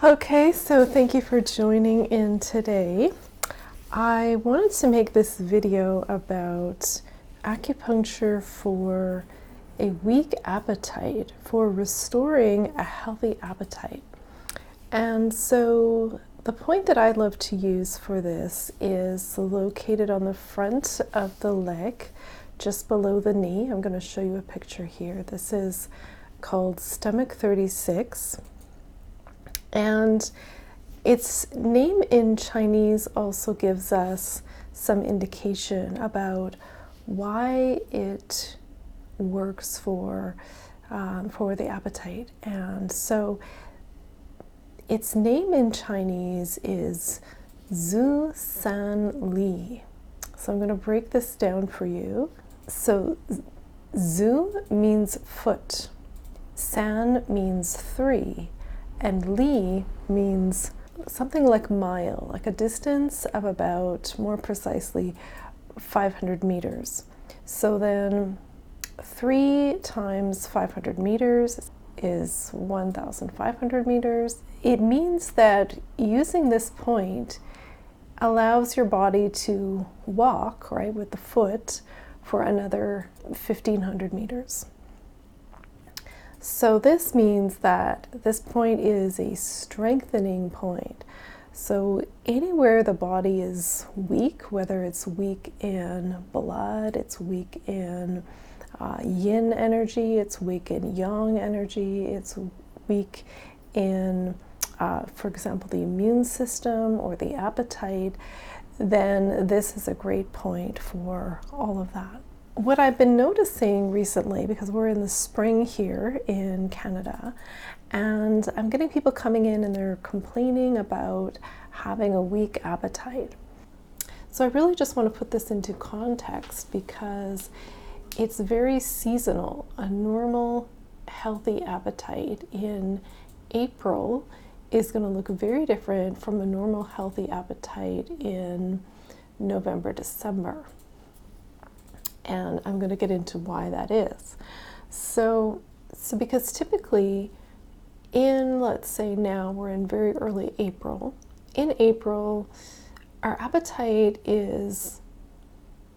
Okay, so thank you for joining in today. I wanted to make this video about acupuncture for a weak appetite, for restoring a healthy appetite. And so the point that I love to use for this is located on the front of the leg, just below the knee. I'm going to show you a picture here. This is called stomach 36. And its name in Chinese also gives us some indication about why it works for the appetite. And so its name in Chinese is Zhu San Li. So I'm going to break this down for you. So Zhu means foot, San means 3, and Li means something like mile, like a distance of about, more precisely, 500 meters. So then 3 times 500 meters is 1,500 meters. It means that using this point allows your body to walk, right, with the foot for another 1,500 meters. So this means that this point is a strengthening point. So anywhere the body is weak, whether it's weak in blood, it's weak in yin energy, it's weak in yang energy, it's weak in, for example, the immune system or the appetite, then this is a great point for all of that. What I've been noticing recently, because we're in the spring here in Canada, and I'm getting people coming in and they're complaining about having a weak appetite. So I really just want to put this into context because it's very seasonal. A normal, healthy appetite in April is going to look very different from a normal, healthy appetite in November, December. And I'm going to get into why that is. So because typically in, let's say now we're in very early April, in April our appetite is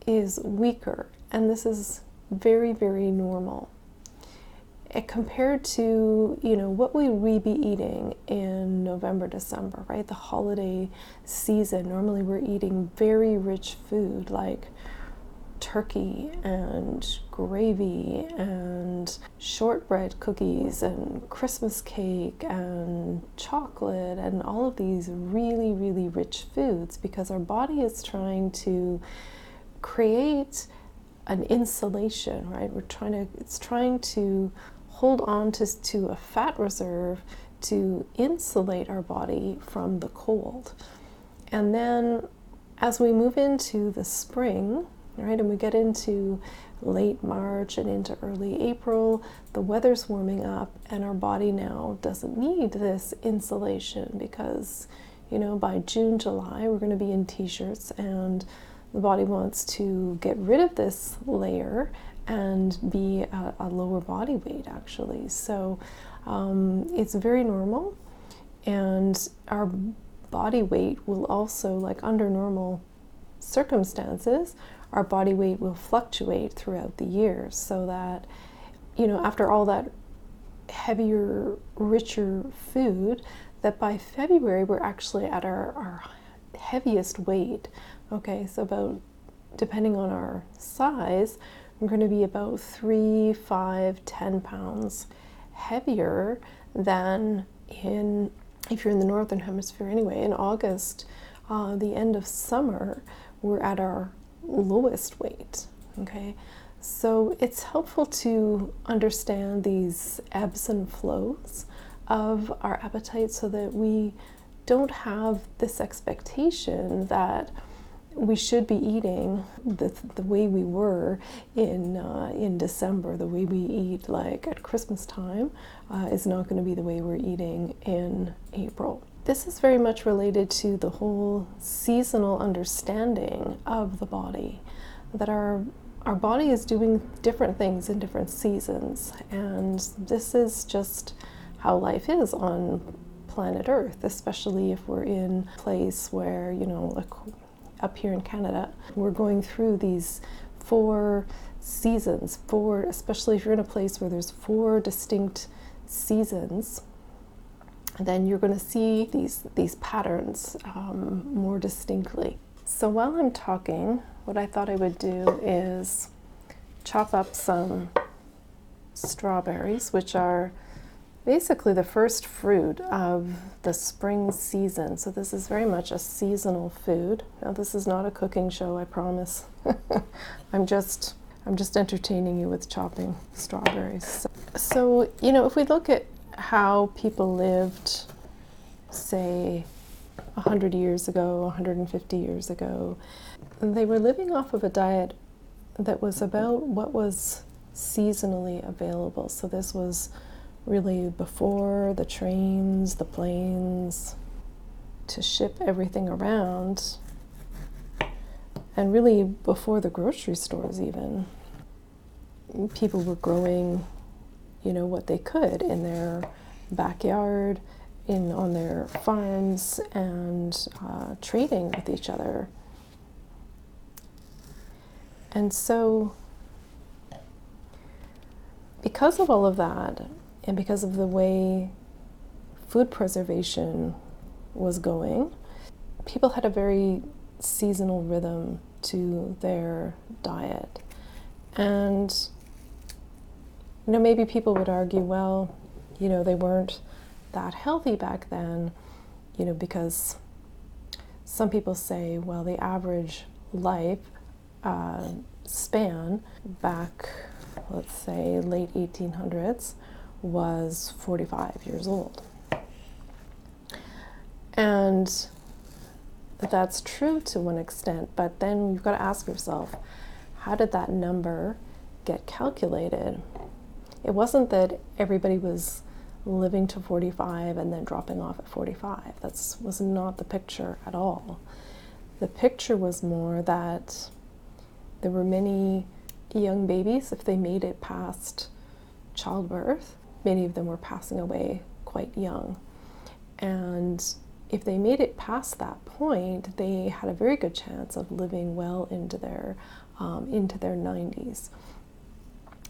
weaker, and this is very, very normal. Compared to, what would we be eating in November, December, right? The holiday season, normally we're eating very rich food like turkey and gravy and shortbread cookies and Christmas cake and chocolate and all of these really, really rich foods, because our body is trying to create an insulation, right? It's trying to hold on to a fat reserve to insulate our body from the cold. And then as we move into the spring, right, and we get into late March and into early April, the weather's warming up and our body now doesn't need this insulation because, by June, July, we're going to be in t-shirts, and the body wants to get rid of this layer and be a lower body weight, actually. So it's very normal, and our body weight will also, like under normal circumstances, our body weight will fluctuate throughout the year, so that, after all that heavier, richer food, that by February we're actually at our heaviest weight. Okay, so about, depending on our size, we're going to be about 3, 5, 10 pounds heavier than if you're in the northern hemisphere anyway. In August, the end of summer, we're at our lowest weight. Okay, so it's helpful to understand these ebbs and flows of our appetite so that we don't have this expectation that we should be eating the way we were in December. The way we eat like at Christmas time is not going to be the way we're eating in April. This is very much related to the whole seasonal understanding of the body, that our body is doing different things in different seasons, and this is just how life is on planet Earth, especially if we're in a place where, like up here in Canada, we're going through these 4 seasons, especially if you're in a place where there's 4 distinct seasons, then you're going to see these patterns more distinctly. So while I'm talking, what I thought I would do is chop up some strawberries, which are basically the first fruit of the spring season. So this is very much a seasonal food. Now, this is not a cooking show, I promise. I'm just entertaining you with chopping strawberries. So, if we look at how people lived, say, 100 years ago, 150 years ago, they were living off of a diet that was about what was seasonally available. So this was really before the trains, the planes, to ship everything around, and really before the grocery stores even. People were growing, what they could in their backyard, on their farms, and trading with each other. And so, because of all of that, and because of the way food preservation was going, people had a very seasonal rhythm to their diet. And, maybe people would argue, well, they weren't that healthy back then, because some people say, well, the average life span back, let's say, late 1800s was 45 years old. And that's true to one extent, but then you've got to ask yourself, how did that number get calculated? It wasn't that everybody was living to 45 and then dropping off at 45. That was not the picture at all. The picture was more that there were many young babies, if they made it past childbirth, many of them were passing away quite young. And if they made it past that point, they had a very good chance of living well into their 90s.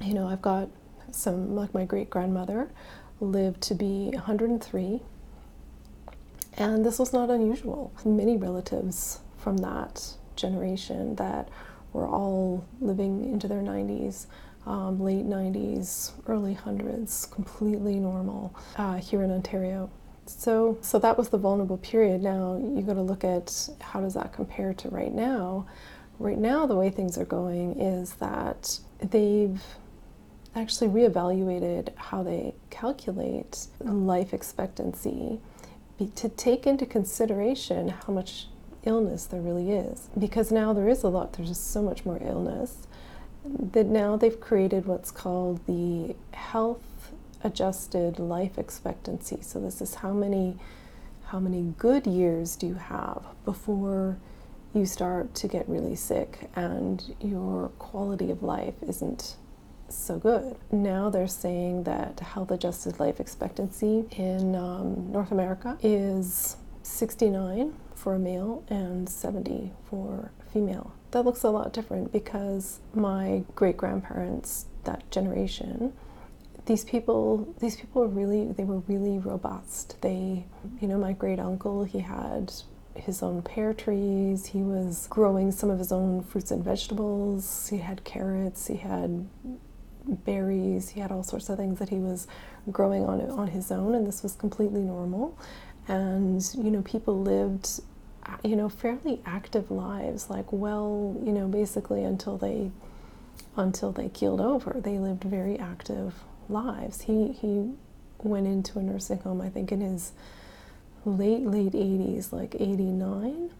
I've got some, like my great-grandmother lived to be 103, and this was not unusual. Many relatives from that generation that were all living into their 90s, late 90s, early hundreds, completely normal here in Ontario. So that was the vulnerable period. Now you got to look at how does that compare to right now. Right now, the way things are going is that they've actually reevaluated how they calculate life expectancy to take into consideration how much illness there really is. Because now there's just so much more illness, that now they've created what's called the health adjusted life expectancy. So this is how many good years do you have before you start to get really sick and your quality of life isn't so good. Now they're saying that health adjusted life expectancy in North America is 69 for a male and 70 for a female. That looks a lot different because my great-grandparents, that generation, these people were really robust. My great uncle, he had his own pear trees. He was growing some of his own fruits and vegetables. He had carrots. He had berries. He had all sorts of things that he was growing on his own, and this was completely normal. And people lived fairly active lives, basically until they keeled over. They lived very active lives. He went into a nursing home, I think, in his late 80s, like 89,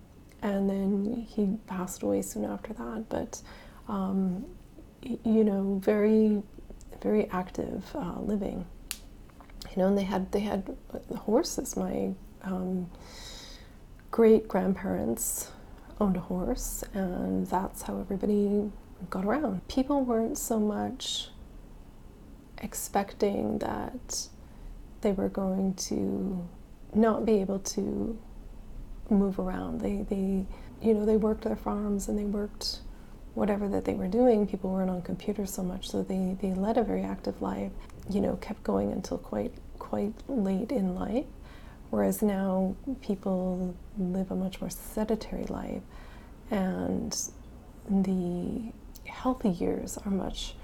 and then he passed away soon after that. But very, very active living. And they had horses. My great-grandparents owned a horse, and that's how everybody got around. People weren't so much expecting that they were going to not be able to move around. They they worked their farms and they worked whatever that they were doing. People weren't on computers so much, so they led a very active life, kept going until quite late in life. Whereas now people live a much more sedentary life, and the healthy years are much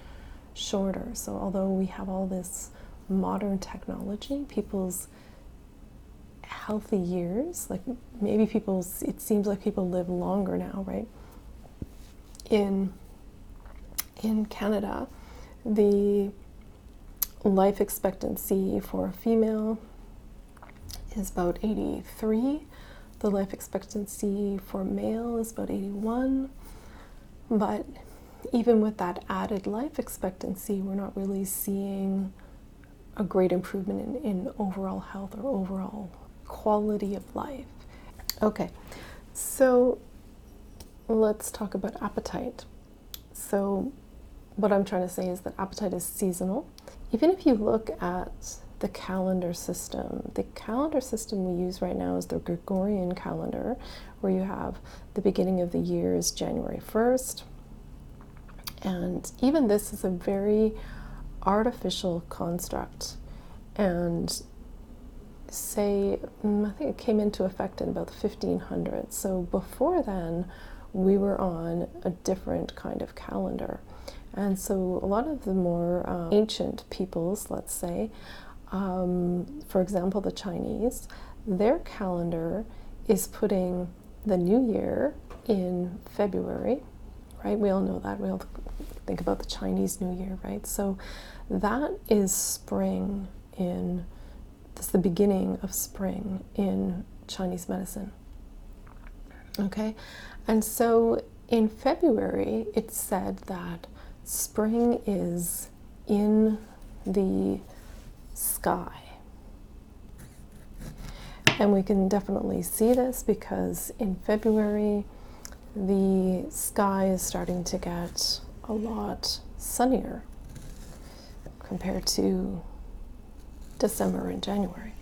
shorter. So although we have all this modern technology, people's healthy years, like maybe it seems like people live longer now, right? In Canada, the life expectancy for a female is about 83. The life expectancy for male is about 81. But even with that added life expectancy, we're not really seeing a great improvement in overall health or overall quality of life. Okay, so let's talk about appetite. So what I'm trying to say is that appetite is seasonal. Even if you look at the calendar system we use right now is the Gregorian calendar, where you have the beginning of the year is January 1st. And even this is a very artificial construct. And I think it came into effect in about the 1500s. So before then, we were on a different kind of calendar. And so a lot of the more ancient peoples, let's say, for example, the Chinese, their calendar is putting the new year in February, right? We all know that. We all think about the Chinese New Year, right? So that is spring that's the beginning of spring in Chinese medicine. Okay? And so in February, it's said that spring is in the sky. And we can definitely see this because in February, the sky is starting to get a lot sunnier compared to December and January.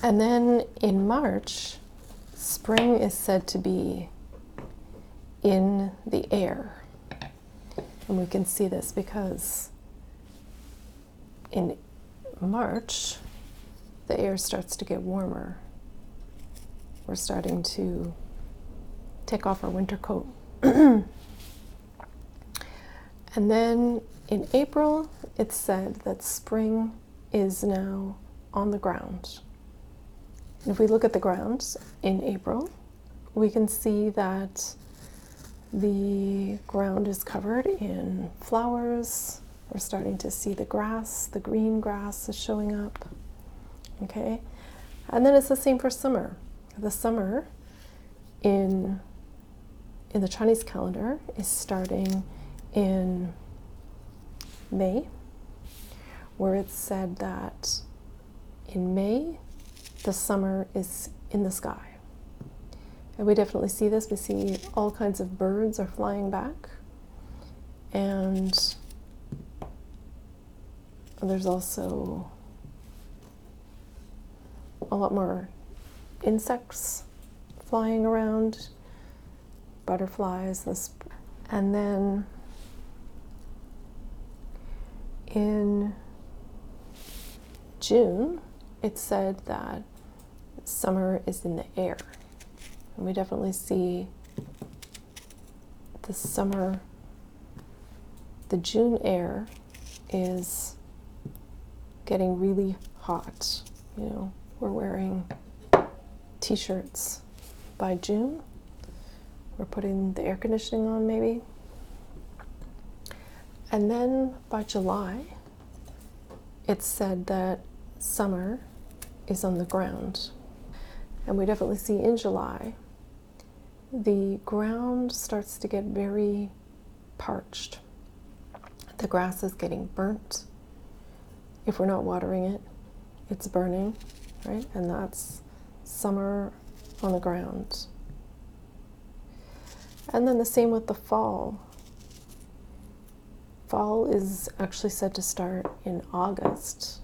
And then in March, spring is said to be in the air. And we can see this because in March, the air starts to get warmer. We're starting to take off our winter coat. And then in April, it's said that spring is now on the ground. And if we look at the ground in April, we can see that the ground is covered in flowers. We're starting to see the grass, the green grass is showing up. Okay? And then it's the same for summer. The summer in the Chinese calendar is starting in May, where it's said that in May, the summer is in the sky. And we definitely see this. We see all kinds of birds are flying back. And there's also a lot more insects flying around, butterflies. And then in June, it's said that summer is in the air. And we definitely see the summer, the June air is getting really hot. We're wearing t-shirts by June. We're putting the air conditioning on maybe. And then by July, it's said that summer is on the ground. And we definitely see in July, the ground starts to get very parched. The grass is getting burnt. If we're not watering it, it's burning, right? And that's summer on the ground. And then the same with the fall. Fall is actually said to start in August.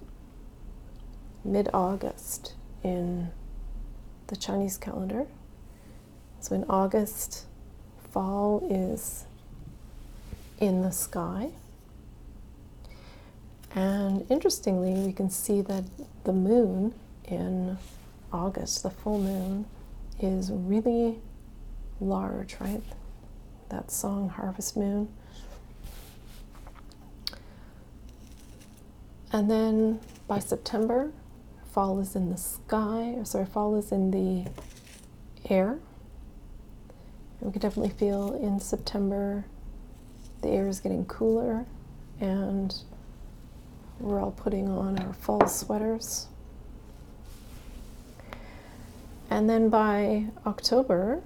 mid-August in the Chinese calendar. So in August, fall is in the sky. And interestingly, we can see that the moon in August, the full moon, is really large, right? That song, Harvest Moon. And then by September, fall is in the sky, fall is in the air. And we can definitely feel in September the air is getting cooler, and we're all putting on our fall sweaters. And then by October,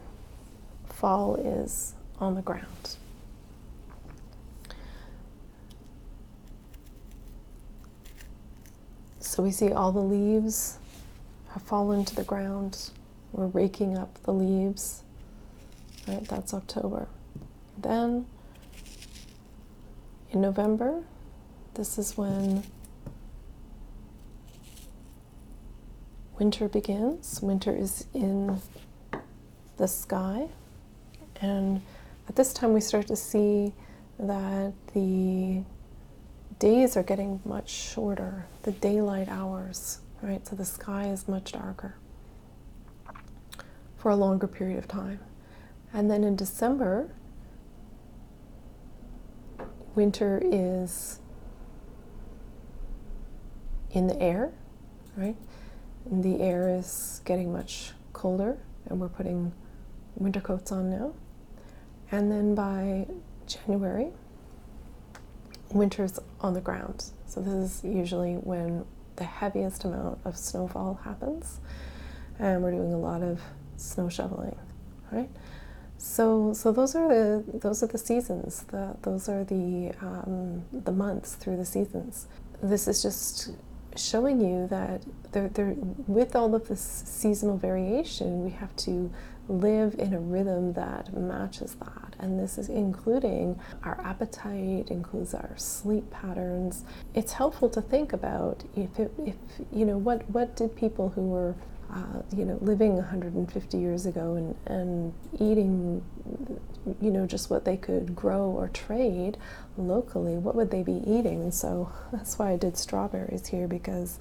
fall is on the ground. So we see all the leaves have fallen to the ground. We're raking up the leaves. Right, that's October. Then in November, this is when winter begins. Winter is in the sky. And at this time we start to see that the days are getting much shorter, the daylight hours, right? So the sky is much darker for a longer period of time. And then in December, winter is in the air, right? And the air is getting much colder, and we're putting winter coats on now. And then by January, winter's on the ground. So this is usually when the heaviest amount of snowfall happens, and we're doing a lot of snow shoveling, right? So those are the seasons. Those are the months through the seasons. This is just showing you that with all of this seasonal variation, we have to live in a rhythm that matches that. And this is including our appetite, includes our sleep patterns. It's helpful to think about what did people who were living 150 years ago and eating, just what they could grow or trade locally, what would they be eating? And so that's why I did strawberries here, because,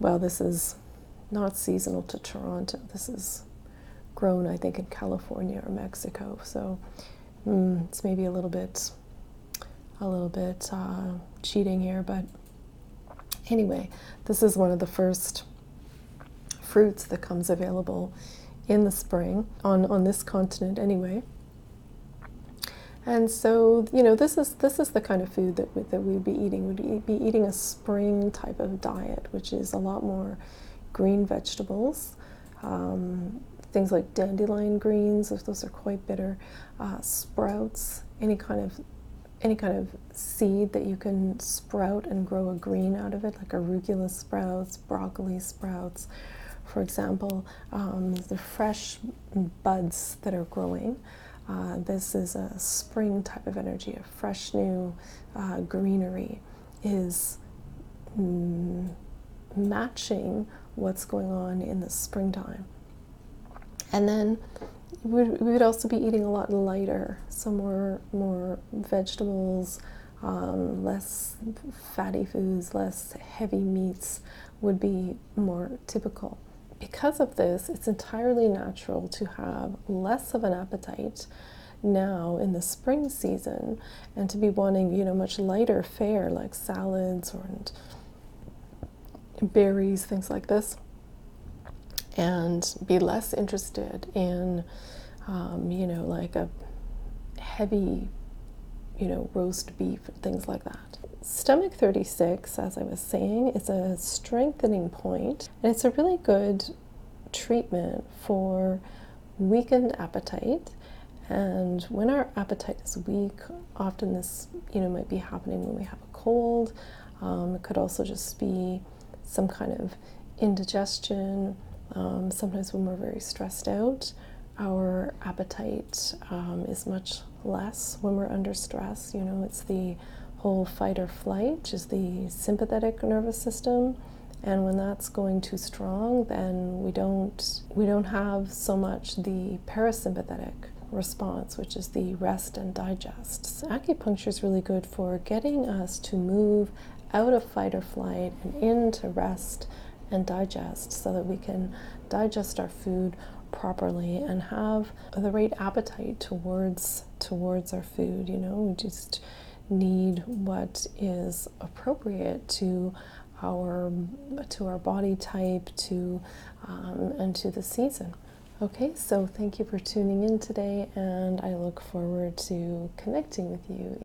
this is not seasonal to Toronto. This is grown, I think, in California or Mexico. So it's maybe a little bit cheating here, but anyway, this is one of the first fruits that comes available in the spring on this continent anyway. And so this is the kind of food that we'd be eating. We'd be eating a spring type of diet, which is a lot more green vegetables, things like dandelion greens, those are quite bitter, sprouts, any kind of seed that you can sprout and grow a green out of it, like arugula sprouts, broccoli sprouts, for example. The fresh buds that are growing, this is a spring type of energy. A fresh new greenery is matching what's going on in the springtime. And then we would also be eating a lot lighter, so more vegetables, less fatty foods, less heavy meats would be more typical. Because of this, it's entirely natural to have less of an appetite now in the spring season, and to be wanting, much lighter fare like salads and berries, things like this, and be less interested in, like a heavy, roast beef, things like that. Stomach 36, as I was saying, is a strengthening point, and it's a really good treatment for weakened appetite. And when our appetite is weak, often this, might be happening when we have a cold. It could also just be some kind of indigestion. Sometimes when we're very stressed out, our appetite is much less when we're under stress. It's the whole fight or flight, which is the sympathetic nervous system. And when that's going too strong, then we don't have so much the parasympathetic response, which is the rest and digest. So acupuncture is really good for getting us to move out of fight or flight and into rest and digest, so that we can digest our food properly and have the right appetite towards our food. We just need what is appropriate to our body type, and to the season. Okay, so thank you for tuning in today, and I look forward to connecting with you.